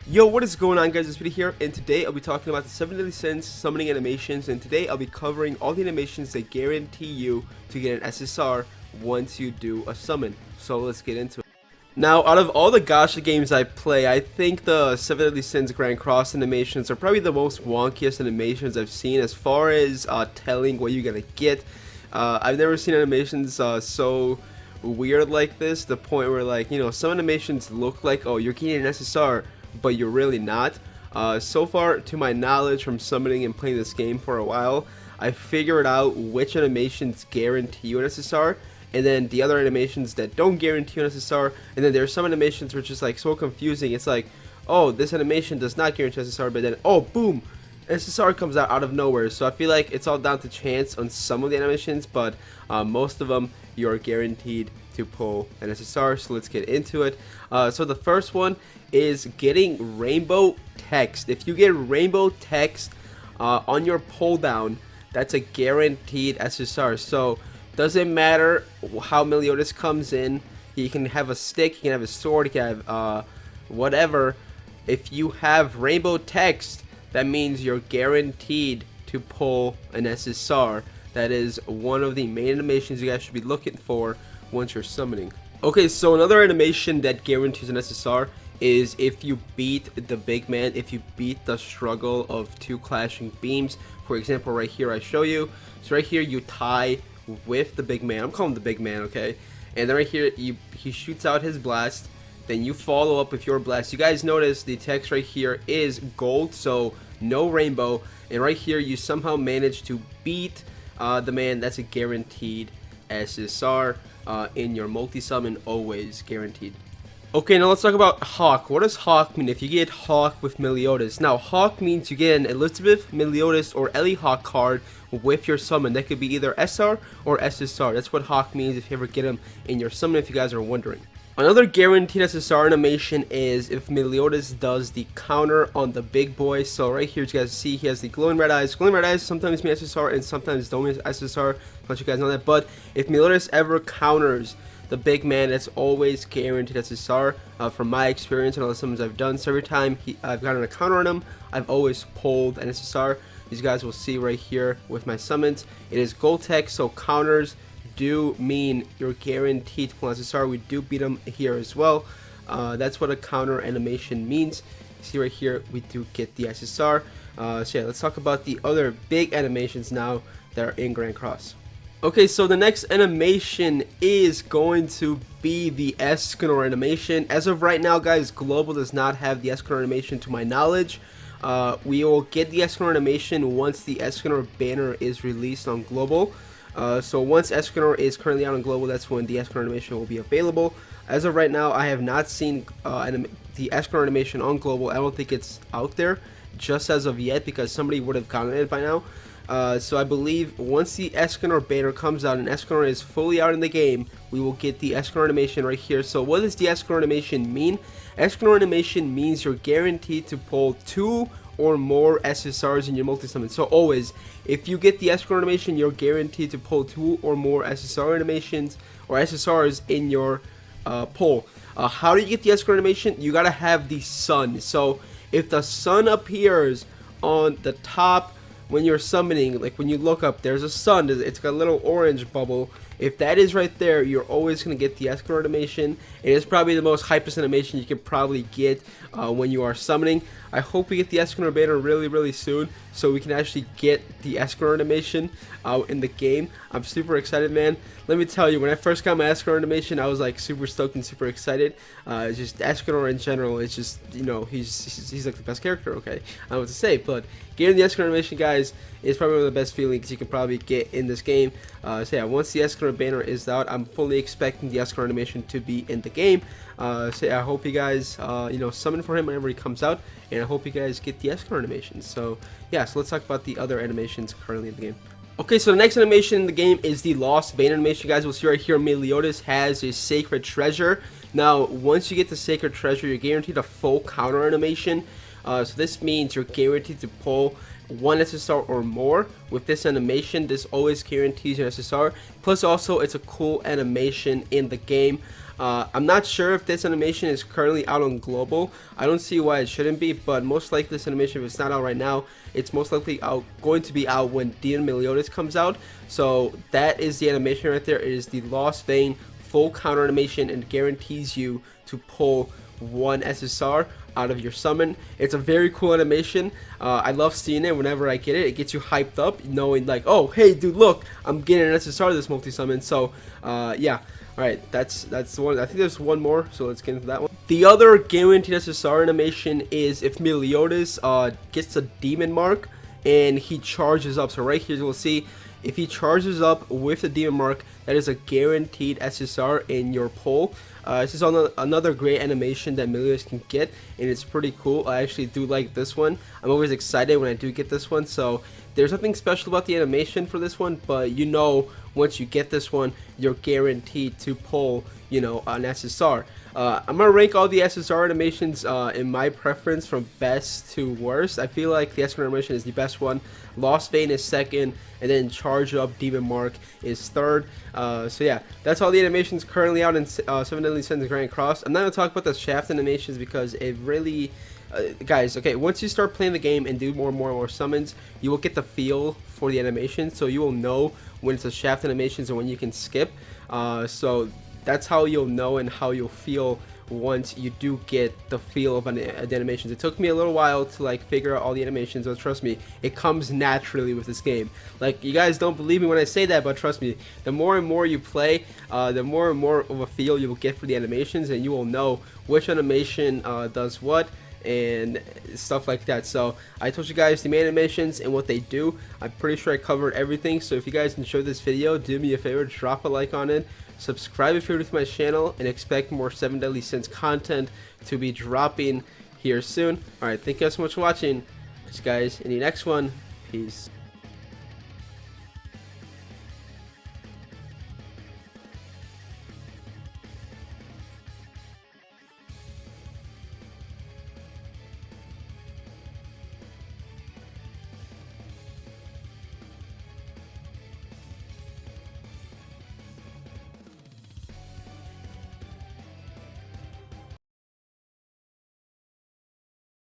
Yo, what is going on, guys? It's Peter here, and today I'll be talking about the 7 Deadly Sins summoning animations, and today I'll be covering all the animations that guarantee you to get an SSR once you do a summon. So let's get into it. Now, out of all the gacha games I play, I think the 7 Deadly Sins Grand Cross animations are probably the most wonkiest animations I've seen as far as telling what you're gonna get. I've never seen animations so weird like this, the point where, like, you know, some animations look like, oh, you're getting an SSR, but you're really not. So far, to my knowledge from summoning and playing this game for a while, I figured out which animations guarantee you an SSR, and then the other animations that don't guarantee you an SSR, and then there are some animations which is like so confusing. It's like, oh, this animation does not guarantee SSR, but then, oh, boom, SSR comes out of nowhere. So I feel like it's all down to chance on some of the animations, but most of them you're guaranteed to pull an SSR. So let's get into it. So the first one is getting rainbow text. If you get rainbow text on your pull down, that's a guaranteed SSR. So doesn't matter how Meliodas comes in. He can have a stick, he can have a sword, he can have whatever. If you have rainbow text, that means you're guaranteed to pull an SSR. That is one of the main animations you guys should be looking for once you're summoning. Okay, so another animation that guarantees an SSR is if you beat the big man, if you beat the struggle of two clashing beams. For example, right here I show you. So right here you tie with the big man. I'm calling him the big man, okay? And then right here he shoots out his blast. Then you follow up with your blast. You guys notice the text right here is gold, so no rainbow. And right here you somehow manage to beat the man. That's a guaranteed SSR in your multi-summon, always guaranteed. Okay, now let's talk about Hawk. What does Hawk mean if you get Hawk with Meliodas? Now, Hawk means you get an Elizabeth, Meliodas, or Ellie Hawk card with your summon. That could be either SR or SSR. That's what Hawk means if you ever get him in your summon, if you guys are wondering. Another guaranteed SSR animation is if Meliodas does the counter on the big boy. So right here, you guys see he has the glowing red eyes. Glowing red eyes sometimes mean SSR and sometimes don't mean SSR. I'll let you guys know that. But if Meliodas ever counters the big man, that's always guaranteed SSR from my experience and all the summons I've done. So every time I've gotten a counter on him, I've always pulled an SSR. These guys will see right here with my summons. It is gold text, so counters do mean you're guaranteed to pull SSR. We do beat them here as well. That's what a counter animation means. You see right here, we do get the SSR. So yeah, let's talk about the other big animations now that are in Grand Cross. Okay, so the next animation is going to be the Escrow animation. As of right now, guys, Global does not have the Escrow animation to my knowledge. We will get the Escrow animation once the Escrow banner is released on Global. So once Escrow is currently out on Global, that's when the Escrow animation will be available. As of right now, I have not seen the Escrow animation on Global. I don't think it's out there just as of yet because somebody would have gotten it by now. So I believe once the Escrow banner comes out and Escrow is fully out in the game, we will get the Escrow animation right here. So what does the Escrow animation mean? Escrow animation means you're guaranteed to pull 2 or more SSRs in your multi-summon. So always, if you get the Escrow animation, you're guaranteed to pull 2 or more SSR animations or SSRs in your pull. How do you get the Escrow animation? You gotta have the sun. So if the sun appears on the top when you're summoning, like when you look up, there's a sun, it's got a little orange bubble. If that is right there, you're always going to get the Escrow animation. It is probably the most hypest animation you can probably get when you are summoning. I hope we get the Escrow banner really soon so we can actually get the Escrow animation in the game. I'm super excited, man. Let me tell you, when I first got my Escrow animation, I was like super stoked and super excited. It's just Escrow in general, it's just, you know, he's like the best character, okay? I don't know what to say, but getting the Escrow animation, guys, is probably one of the best feelings you can probably get in this game. So yeah, once the Escrow banner is out, I'm fully expecting the Escrow animation to be in the game. So yeah, I hope you guys, you know, summon for him whenever he comes out, and I hope you guys get the Escrow animation. So yeah, so let's talk about the other animations currently in the game. Okay, so the next animation in the game is the Lost Bane animation, guys. We'll see right here, Meliodas has a Sacred Treasure. Now, once you get the Sacred Treasure, you're guaranteed a full counter animation. So this means you're guaranteed to pull 1 SSR or more with this animation. This always guarantees an SSR. Plus also it's a cool animation in the game. I'm not sure if this animation is currently out on global. I don't see why it shouldn't be, but most likely this animation, if it's not out right now, it's most likely going to be out when Demon Meliodas comes out. So that is the animation right there. It is the Lost Bane full counter animation and guarantees you to pull 1 SSR out of your summon. It's a very cool animation. I love seeing it whenever I get it. It gets you hyped up knowing like, oh hey dude, look, I'm getting an SSR this multi-summon. So yeah. Alright, that's the one. I think there's one more, so let's get into that one. The other guaranteed SSR animation is if Meliodas gets a demon mark and he charges up. So right here you'll see if he charges up with the demon mark, that is a guaranteed SSR in your pull. This is another great animation that Meliodas can get, and it's pretty cool. I actually do like this one. I'm always excited when I do get this one, so there's nothing special about the animation for this one, but you know once you get this one, you're guaranteed to pull, you know, an SSR. I'm gonna rank all the SSR animations in my preference from best to worst. I feel like the Escrow animation is the best one. Lost Bane is second, and then Charge Up Demon Mark is third. So yeah, that's all the animations currently out in 7 Deadly Sins Grand Cross. I'm not gonna talk about the shaft animations because it really, guys, okay, once you start playing the game and do more and more summons, you will get the feel for the animation, so you will know when it's a shaft animations and when you can skip. So that's how you'll know and how you'll feel once you do get the feel of the animations. It took me a little while to like figure out all the animations, but trust me, it comes naturally with this game. Like, you guys don't believe me when I say that, but trust me, the more and more you play, the more and more of a feel you will get for the animations, and you will know which animation does what and stuff like that. So I told you guys the main animations and what they do. I'm pretty sure I covered everything, so if you guys enjoyed this video, do me a favor, drop a like on it, subscribe if you're new to my channel, and expect more 7 Deadly Sins content to be dropping here soon. Alright, thank you guys so much for watching. See you guys in the next one. Peace.